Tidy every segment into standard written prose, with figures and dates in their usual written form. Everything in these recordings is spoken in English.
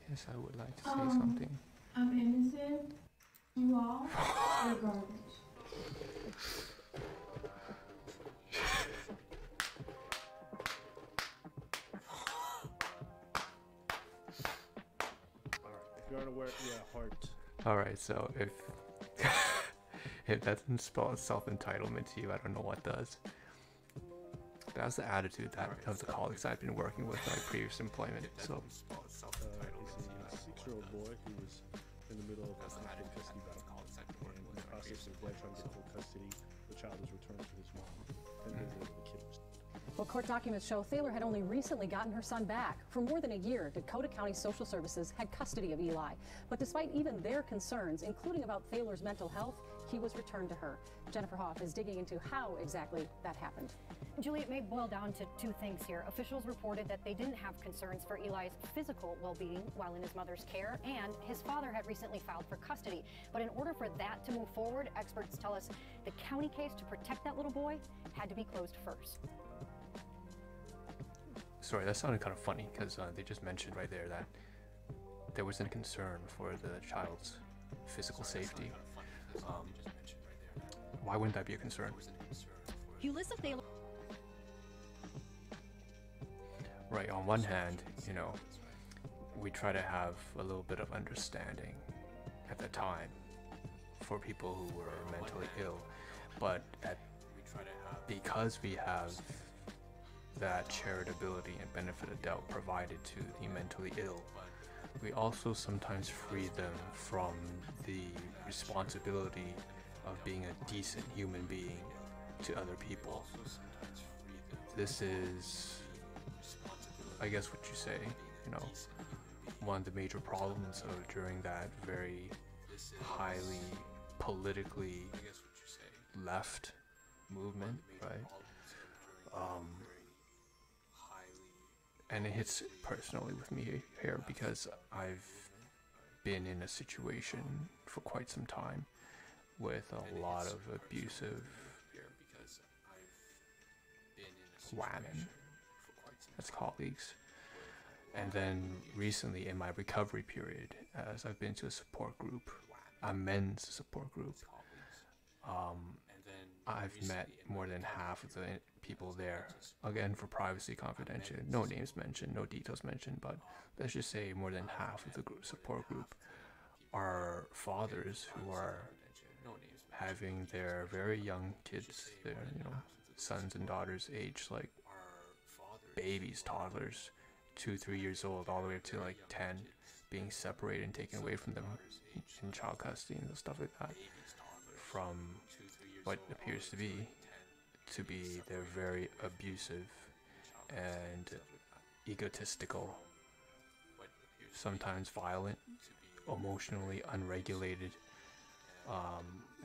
Yes, I would like to say something. I'm innocent. You all are garbage. If you're unaware, yeah, heart. Alright, so if if that doesn't spell self-entitlement to you, I don't know what does. That's the attitude that of the colleagues I've been working with in my previous employment. So He's a 6-year-old boy who was in the middle of a conflict custody battle, and in the process of trying to get full custody, the child was returned to his mom, and then the kid was. Well, court documents show Thaler had only recently gotten her son back. For more than a year, Dakota County Social Services had custody of Eli. But despite even their concerns, including about Thaler's mental health, he was returned to her. Jennifer Hoff is digging into how exactly that happened. Julie, it may boil down to two things here. Officials reported that they didn't have concerns for Eli's physical well-being while in his mother's care, and his father had recently filed for custody. But in order for that to move forward, experts tell us the county case to protect that little boy had to be closed first. sorry, that sounded kind of funny because they just mentioned right there that there wasn't a concern for the child's physical safety. Why wouldn't that be a concern? Ulissa Thaler. Right, on one hand, you know, we try to have a little bit of understanding at the time for people who were mentally ill, but because we have that charitability and benefit of doubt provided to the mentally ill, we also sometimes free them from the responsibility of being a decent human being to other people. This is, I guess what you say, you know, one of the major problems of during that very highly politically left movement, right? And it hits personally with me here because I've been in a situation for quite some time with a lot of abusive women as colleagues. And then recently in my recovery period, as I've been to a support group, a men's support group, I've met more than half of the people there. Again, for privacy confidential, no names mentioned, no details mentioned, but let's just say more than half of the support group are fathers who are having their very young kids, their sons and daughters aged like babies, toddlers, 2-3 years old, all the way up to like 10, being separated and taken away from them in child custody and stuff like that, from what appears to be they're very abusive and egotistical, sometimes violent, emotionally unregulated,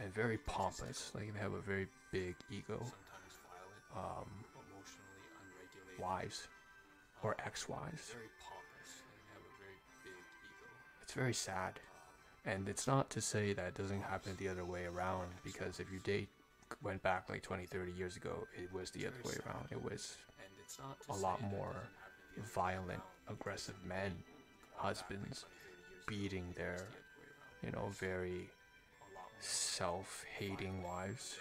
and very pompous. Like they have a very big ego. Wives or ex-wives. It's very sad, and it's not to say that it doesn't happen the other way around, because if you went back like 20-30 years ago, it was the other way around. It was a lot more violent, aggressive men, husbands, beating their very self-hating wives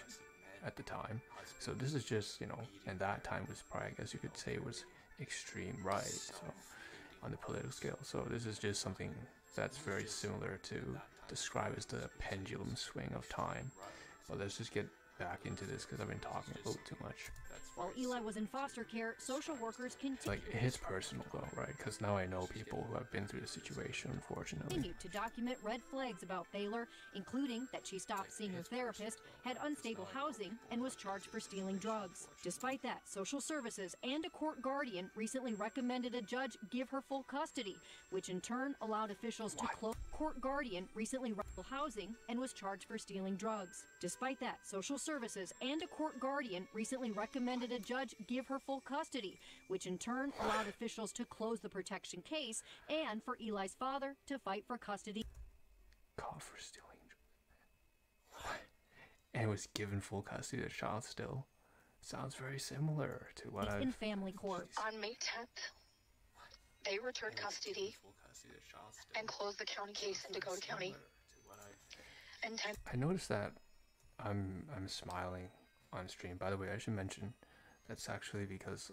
at the time. So this is just, and that time was probably, I guess you could say, was extreme right, so on the political scale. So this is just something that's very similar to describe as the pendulum swing of time. But let's just get back into this because I've been talking a little too much. While Eli was in foster care, social workers like, it hits personal though, right? Because now I know people who have been through the situation, unfortunately. Continued to document red flags about Thaler, including that she stopped seeing her therapist, had unstable housing, and was charged for stealing drugs. Despite that, social services and a court guardian recently recommended a judge give her full custody, which in turn allowed officials to close. Court guardian recently housing and was charged for stealing drugs. Despite that, social services and a court guardian recently recommended a judge give her full custody, which in turn allowed officials to close the protection case and for Eli's father to fight for custody. Caught for stealing drugs. And was given full custody of the child still. Sounds very similar to what in family court. On May 10th, they returned custody and close the county case in Dakota County. And I noticed that I'm smiling on stream. By the way, I should mention that's actually because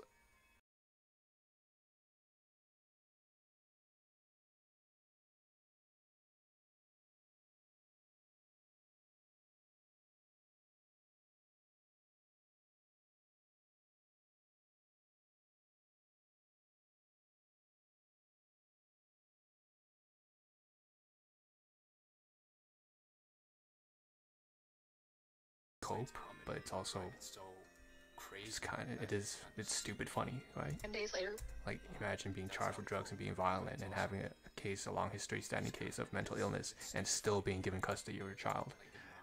cope, but it's also it's stupid funny, right? 10 days later, Like, imagine being charged with drugs and being violent and having a case, a long history standing case of mental illness, and still being given custody of your child.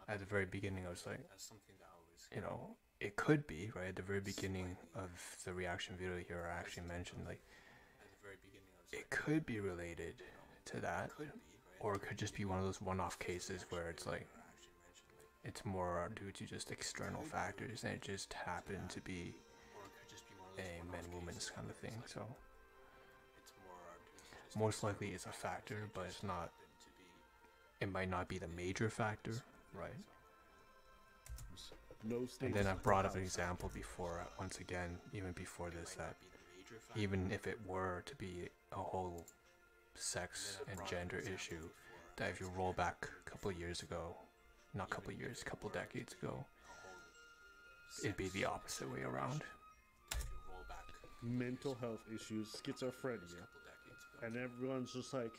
At the very beginning, I was like, you know, it could be, right? At the very beginning of the reaction video here, I actually mentioned, like, it could be related to that, or it could just be one of those one-off cases where it's like, it's more due to just external factors, and it just happened to be a man-woman's kind of thing. So most likely it's a factor, but it's not. It might not be the major factor, right? And then I brought up an example before, once again, even before this, that even if it were to be a whole sex and gender issue, that if you roll back a couple of years ago, not a couple of years, a couple of decades ago, it'd be the opposite way around. Mental health issues, schizophrenia, and everyone's just like,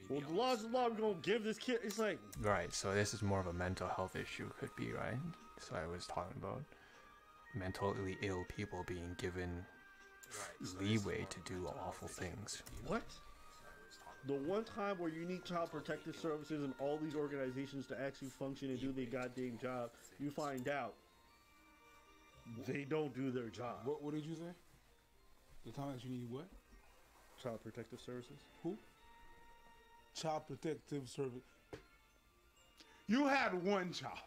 well, the law's the law, we're gonna give this kid, it's like... Right, so this is more of a mental health issue, could be, right? So I was talking about mentally ill people being given leeway to do awful things. What? The one time where you need child protective services and all these organizations to actually function and do their goddamn job, you find out they don't do their job. What did you say? The time that you need what? Child protective services. Who? Child protective service. You had one child.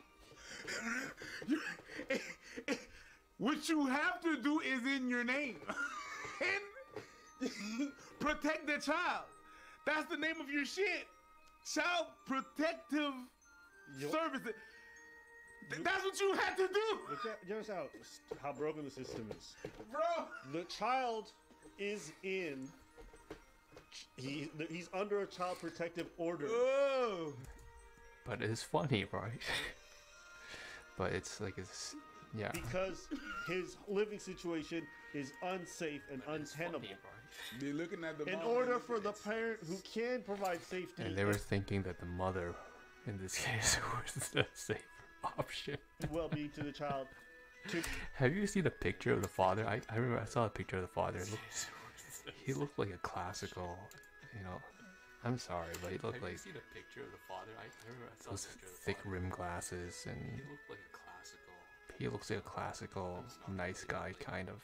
What you have to do is in your name. And protect the child. That's the name of your shit. Child protective services. That's what you had to do. You understand how broken the system is? Bro. The child is in... He's under a child protective order. Oh. But it's funny, right? But it's like, it's... Yeah. Because his living situation is unsafe and untenable. They're looking at the In order for the parent who can provide safety... And they were thinking that the mother, in this case, was the safer option. well-being to the child. Have you seen a picture of the father? I remember I saw a picture of the father. He looked like a classical, you know... I'm sorry, but he looked like... Have you seen a picture of the father? I remember I saw those thick rim glasses, and... He looked like a classical... He looks like a classical, nice guy, kind of.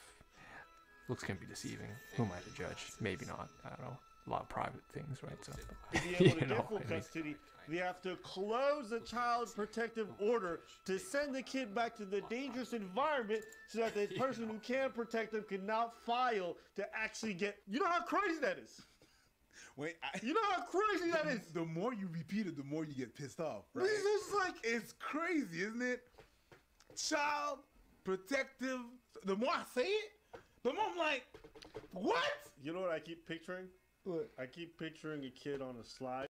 Looks can be deceiving. Who am I to judge? Maybe not. I don't know. A lot of private things, right? So, to be able to get full custody, we have to close the child protective order to send the kid back to the dangerous environment so that the person who can protect them can now file to actually get... You know how crazy that is? Wait, you know how crazy that is? The more you repeat it, the more you get pissed off, right? It's like... It's crazy, isn't it? Child protective. The more I say it, the more I'm like, what? You know what I keep picturing? What? I keep picturing a kid on a slide.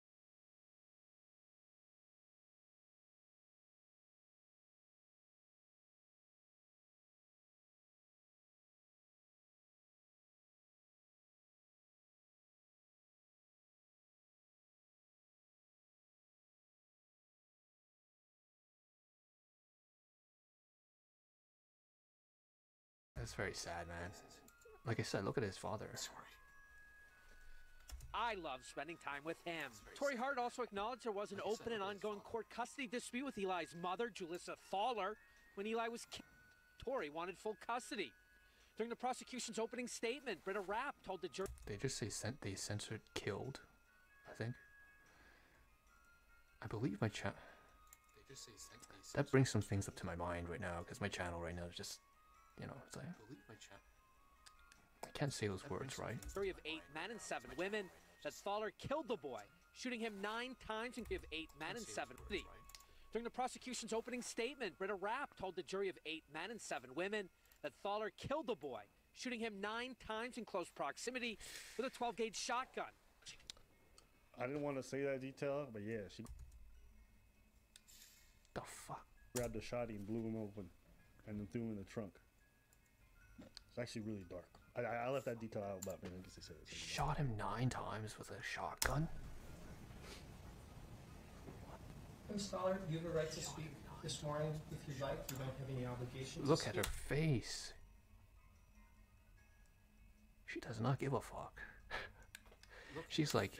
That's very sad, man. Like I said, look at his father. I love spending time with him. Tori Hart also acknowledged there was an open and ongoing court custody dispute with Eli's mother, Julissa Thaler, when Eli was killed. Tori wanted full custody. During the prosecution's opening statement, Britta Rapp told the jury... They just say they censored killed, I think. I believe my channel... That brings some things up to my mind right now, because my channel right now is just... You know, it's like, I can't say those words, right? Jury of 8 men and 7 women. that Thaler killed the boy, shooting him 9 times and give 8 men and 7 women. During the prosecution's opening statement, Britta Rapp told the jury of 8 men and 7 women that Thaler killed the boy, shooting him 9 times in close proximity with a 12-gauge shotgun. I didn't want to say that detail, but yeah, she The fuck? grabbed the shotty and blew him open, and then threw him in the trunk. It's actually really dark. I left that detail out, but man, I guess they said it. Shot him 9 times with a shotgun? Ms. Thaler, you have a right to speak this morning if you'd like. You don't have any obligation. Look at her face. She does not give a fuck. She's like,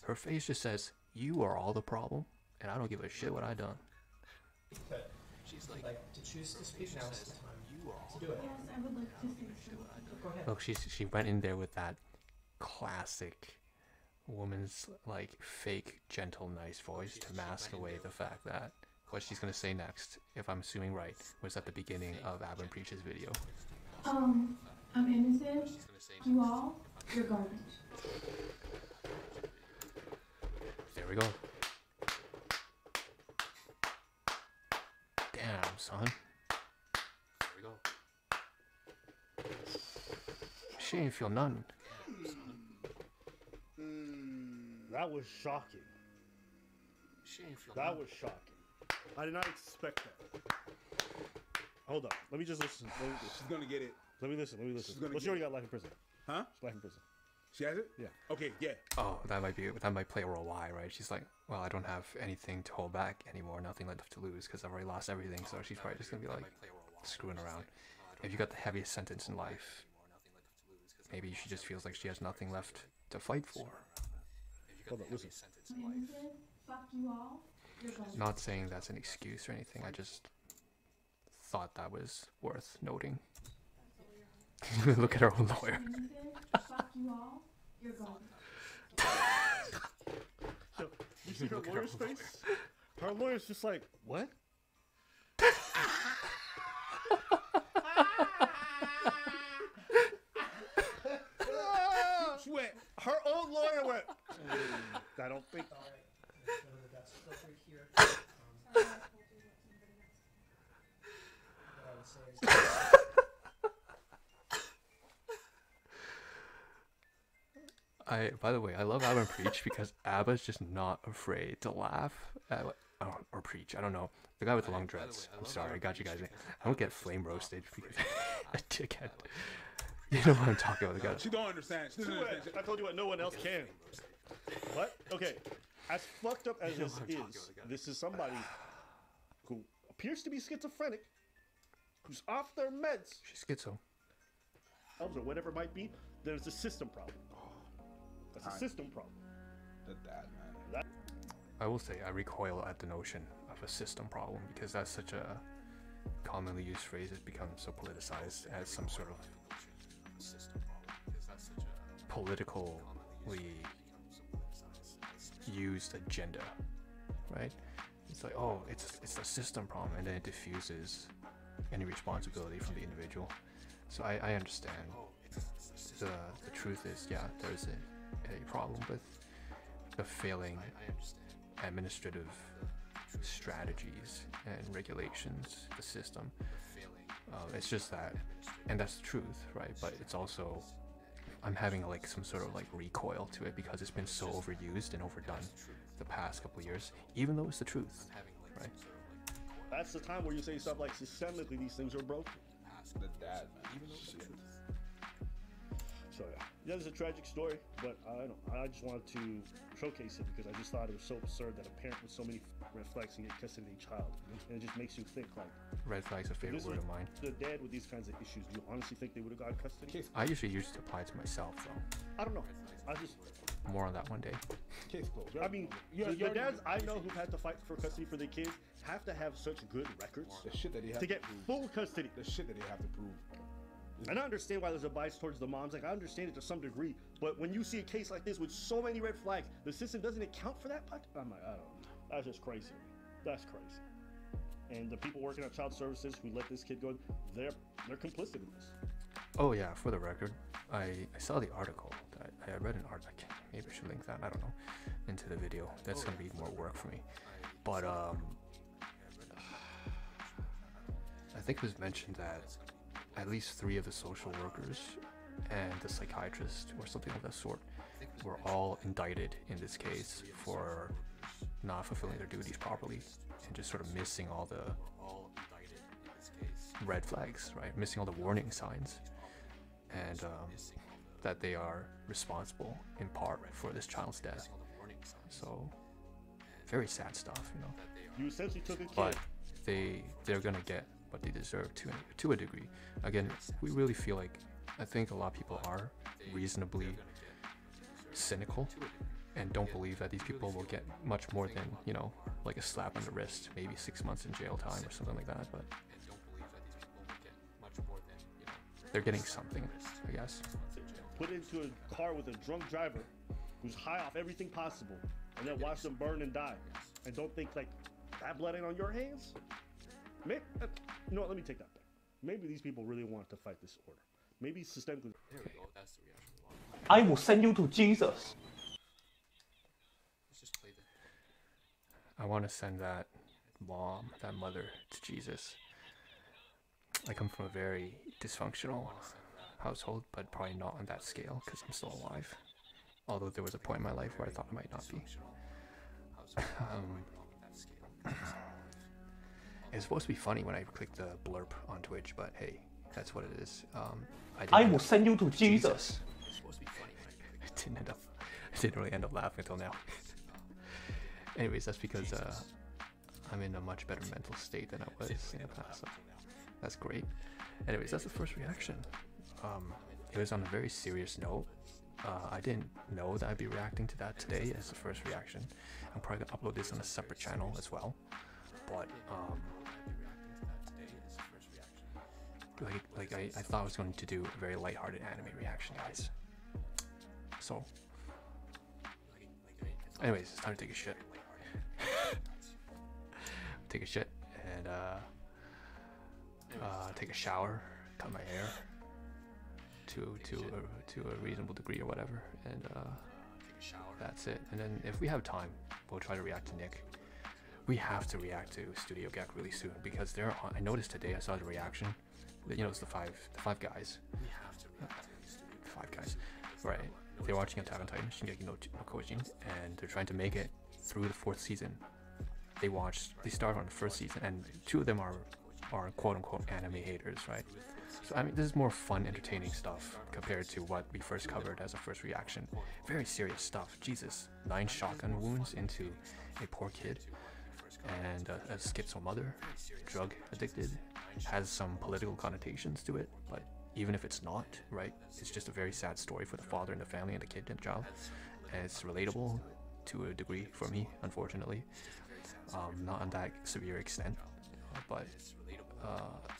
her face just says, you are all the problem, and I don't give a shit what I done. But she's like to choose to speak, now is the time to do it. Yes, I would like to say something. Go ahead. Look, she went in there with that classic woman's like fake gentle nice voice to mask away the fact that what she's gonna say next, if I'm assuming right, was at the beginning of Ahn Preach's video. I'm innocent. You all, you're garbage. There we go. Damn, son. There we go. She ain't feel nothing. That was shocking. That was shocking. I did not expect that. Hold on. Let me just listen. She's gonna get it. Let me listen. Well, she already got life in prison. Huh? She's life in prison. She has it? Yeah. Okay, yeah. Oh, that might play a role why, right? She's like, well, I don't have anything to hold back anymore, nothing left to lose because I've already lost everything, so she's probably just gonna be like screwing around. If you got the heaviest sentence in life, maybe she just feels like she has nothing left to fight for. Hold on, listen. I'm innocent. Fuck you all. You're garbage. Not saying that's an excuse or anything, I just thought that was worth noting. Look at her own lawyer. I'm innocent. Fuck you all. You're garbage. So, you see her lawyer's face? Her lawyer's just like, what? She went, her own lawyer went, I don't think. All right. Whether that's appropriate here. What I would say is By the way, I love Ahn Preach because Abba's just not afraid to laugh at, or preach. I don't know. The guy with the long dreads. I'm sorry, I got you guys. I don't get flame roasted because a dickhead. You know what I'm talking about. The guy. She don't understand. She doesn't understand. I told you what no one else can. What? Okay. As fucked up as this is, this is somebody who appears to be schizophrenic, who's off their meds, She's schizo. or whatever it might be. There's a system problem. That's a system problem. That man. I will say I recoil at the notion of a system problem because that's such a commonly used phrase. It's become so politicized as some sort of politically used agenda, right? It's like, oh, it's a system problem, and then it diffuses any responsibility from the individual. So I understand. The truth is, yeah, there's a problem with the failing administrative strategies and regulations, the system. It's just that, and that's the truth, right? But it's also, I'm having like some sort of like recoil to it because it's been so overused and overdone the past couple of years, even though it's the truth, right? That's the time where you say stuff like systemically these things are broken. The dad, man. Shit. So yeah, it's a tragic story, but I just wanted to showcase it because I just thought it was so absurd that a parent with so many red flags can get custody of a child, and it just makes you think like, Red flag's a favorite word of mine. The dad with these kinds of issues, do you honestly think they would have got custody? I usually use it to apply to myself, though. I don't know. I just More on that one day. Case closed. I mean, the dads I know who've had to fight for custody for their kids have to have such good records The shit that he have to get prove. full custody. The shit that they have to prove. And I understand why there's a bias towards the moms. Like, I understand it to some degree. But when you see a case like this with so many red flags, the system doesn't account for that much? I'm like, I don't know. That's just crazy. That's crazy. And the people working at child services who let this kid go, they're complicit in this. Oh yeah, for the record, I saw the article. I read an article. I can't maybe I should link that, I don't know, into the video. That's gonna be more work for me. But I think it was mentioned that at least 3 of the social workers and the psychiatrist or something of that sort were all indicted in this case for not fulfilling their duties properly and just sort of missing all the red flags, right? Missing all the warning signs, and that they are responsible in part for this child's death. So very sad stuff, you know. You essentially took a kid. But they're gonna get what they deserve to a degree. Again, we really feel like, I think a lot of people are reasonably cynical and don't believe that these people will get much more than, you know, like a slap on the wrist, maybe 6 months in jail time or something like that. But they're getting something, I guess. Put into a car with a drunk driver who's high off everything possible, and then watch them burn and die, and don't think like that blood ain't on your hands. Maybe, you know what, let me take that back. Maybe these people really want to fight this order. Maybe systemically. There we go. That's the reaction. I will send you to Jesus. Let's just play the... I want to send that mom, that mother, to Jesus. I come from a very dysfunctional household, but probably not on that scale because I'm still alive. Although there was a point in my life where I thought I might not be. It's supposed to be funny when I click the blurb on Twitch, but hey, that's what it is. I will send you to Jesus. It's supposed to be funny. I didn't really end up laughing until now. Anyways, that's because I'm in a much better mental state than I was in the past. So that's great. Anyways, that's the first reaction. It was on a very serious note. I didn't know that I'd be reacting to that today as the first reaction. I'm probably gonna upload this on a separate channel as well. But I thought I was going to do a very lighthearted anime reaction, guys. So, anyways, it's time to take a shit. Take a shit and take a shower, cut my hair to a reasonable degree or whatever, and that's it. And then if we have time, we'll try to react to Nick. We have to react to Studio Gek really soon because they're on, I noticed today, I saw the reaction. You know, it's the five guys. We have to react to five guys, right? They're watching Attack on Titan, Shingeki no Kyojin, and they're trying to make it through the 4th season. They started on the 1st season, and 2 of them are quote-unquote anime haters, right? So I mean, this is more fun, entertaining stuff compared to what we first covered as a first reaction. Very serious stuff. Jesus, 9 shotgun wounds into a poor kid, and a schizo mother, drug addicted, has some political connotations to it, but even if it's not, right, it's just a very sad story for the father and the family and the kid and the child, and it's relatable to a degree for me, unfortunately. Not on that severe extent, but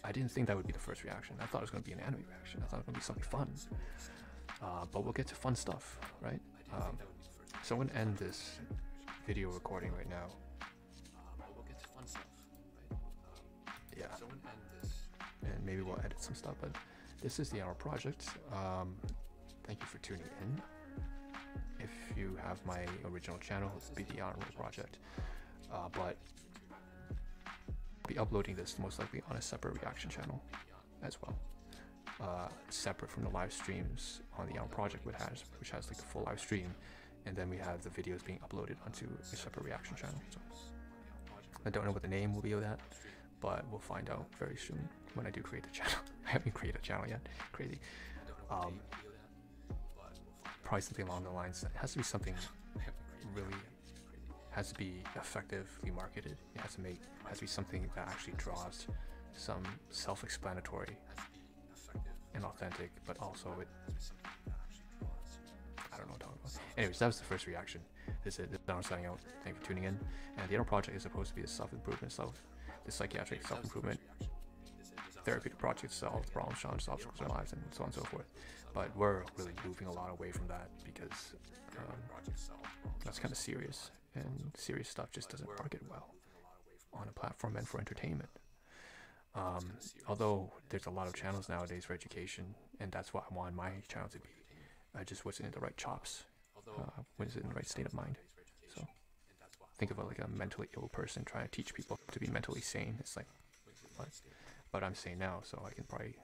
I didn't think that would be the first reaction. I thought it was going to be an anime reaction. I thought it was going to be something fun, but we'll get to fun stuff, right? So I'm going to end this video recording right now. Yeah, and maybe we'll edit some stuff, but this is the Ahn Rho Project. Thank you for tuning in. If you have my original channel, it'll be the Ahn Rho Project, but I'll be uploading this most likely on a separate reaction channel as well, separate from the live streams on the Ahn Rho Project, which has like the full live stream, and then we have the videos being uploaded onto a separate reaction channel. So I don't know what the name will be of that, but we'll find out very soon when I do create the channel. I haven't created a channel yet. Crazy. Probably something along the lines. It has to be something really, has to be effectively marketed. It has to be something that actually draws some self-explanatory and authentic, but also it. I don't know what I'm talking about. Anyways, that was the first reaction. This is Ahn signing out. Thank you for tuning in. And the Ahn Rho Project is supposed to be a self-improvement, the psychiatric self-improvement therapeutic project to solve the problems, challenges, obstacles in our lives, and so on and so forth. But we're really moving a lot away from that because that's kind of serious, and serious stuff just doesn't market well on a platform meant for entertainment. Although there's a lot of channels nowadays for education, and that's what I want my channel to be. I just wasn't in the right chops when is it in the right state of mind. So think of it like a mentally ill person trying to teach people to be mentally sane. It's like, what? But I'm sane now, so I can probably